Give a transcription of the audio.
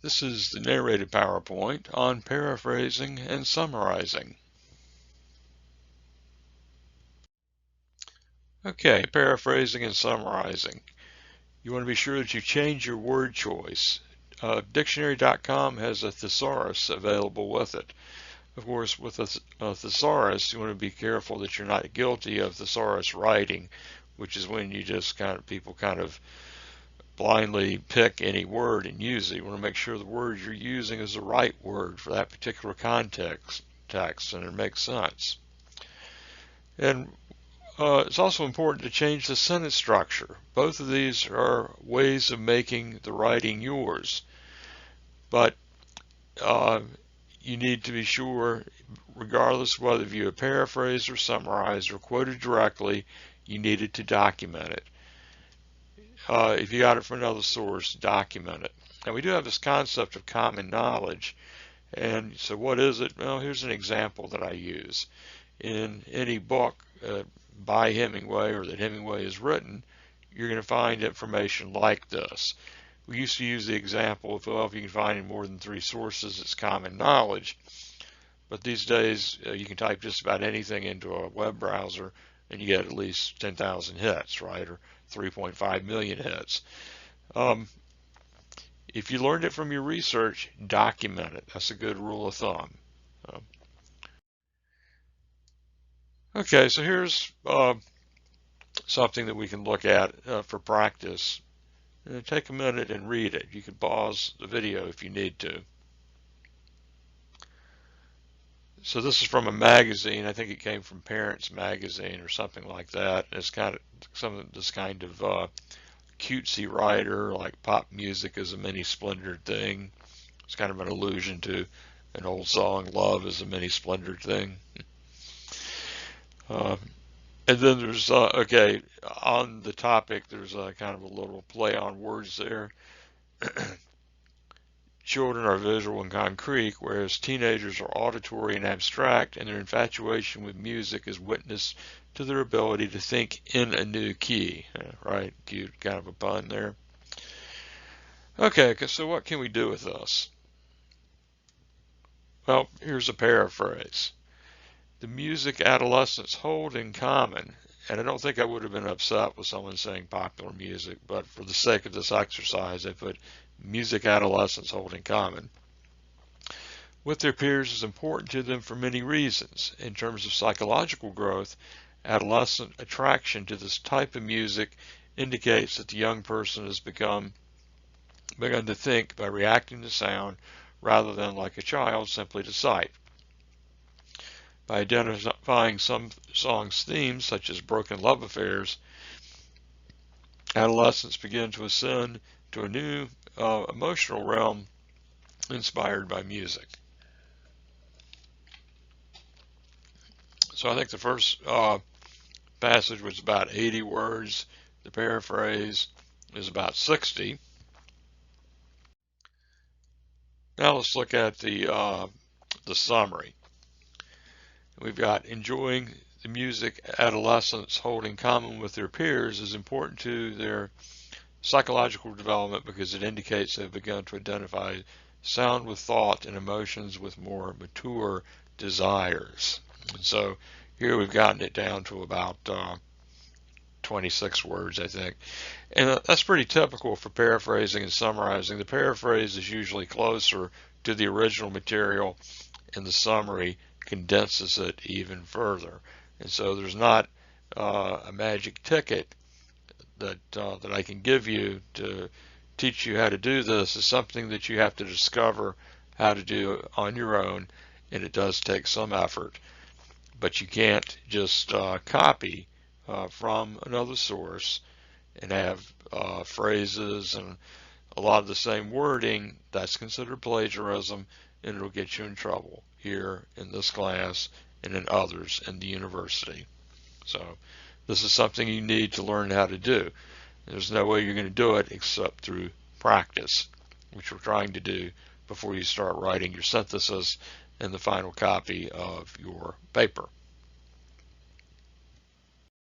This is the narrated PowerPoint on paraphrasing and summarizing. Okay, paraphrasing and summarizing. You want to be sure that you change your word choice. Dictionary.com has a thesaurus available with it. Of course, with a thesaurus, you want to be careful that you're not guilty of thesaurus writing, which is when you just people blindly pick any word and use it. You want to make sure the word you're using is the right word for that particular context and it makes sense. And it's also important to change the sentence structure. Both of these are ways of making the writing yours, but you need to be sure, regardless of whether you have paraphrased or summarized or quoted directly, you needed to document it. If you got it from another source, document it. Now, we do have this concept of common knowledge, and so what is it? Well, here's an example that I use. In any book by Hemingway or that Hemingway has written, you're going to find information like this. We used to use the example of, well, if you can find in more than 3 sources, it's common knowledge. But these days, you can type just about anything into a web browser and you get at least 10,000 hits, right? Or 3.5 million hits. If you learned it from your research, document it. That's a good rule of thumb. Okay, so here's something that we can look at for practice. Take a minute and read it. You can pause the video if you need to. So this is from a magazine. I think it came from Parents Magazine or something like that. It's kind of this kind of cutesy writer, like pop music is a many splendored thing. It's kind of an allusion to an old song, "Love is a many splendored thing." And then there's, okay, on the topic, there's kind of a little play on words there. Children are visual and concrete, whereas teenagers are auditory and abstract, and their infatuation with music is witness to their ability to think in a new key. Right? Cute, kind of a pun there. Okay, so what can we do with this? Well, here's a paraphrase. The music adolescents hold in common, and I don't think I would have been upset with someone saying popular music, but for the sake of this exercise, I put music adolescents hold in common with their peers is important to them for many reasons. In terms of psychological growth, adolescent attraction to this type of music indicates that the young person has begun to think by reacting to sound rather than, like a child, simply to sight. By identifying some songs' themes, such as broken love affairs, adolescents begin to ascend to a new emotional realm inspired by music. So I think the first passage was about 80 words. The paraphrase is about 60. Now let's look at the summary. We've got enjoying the music adolescents hold in common with their peers is important to their psychological development because it indicates they've begun to identify sound with thought and emotions with more mature desires. And so here we've gotten it down to about 26 words, I think. And that's pretty typical for paraphrasing and summarizing. The paraphrase is usually closer to the original material, and the summary condenses it even further. And so there's not a magic ticket that I can give you to teach you how to do this. Is something that you have to discover how to do on your own, and it does take some effort. But you can't just copy from another source and have phrases and a lot of the same wording. That's considered plagiarism, and it'll get you in trouble here in this class and in others in the university. So this is something you need to learn how to do. There's no way you're going to do it except through practice, which we're trying to do before you start writing your synthesis and the final copy of your paper.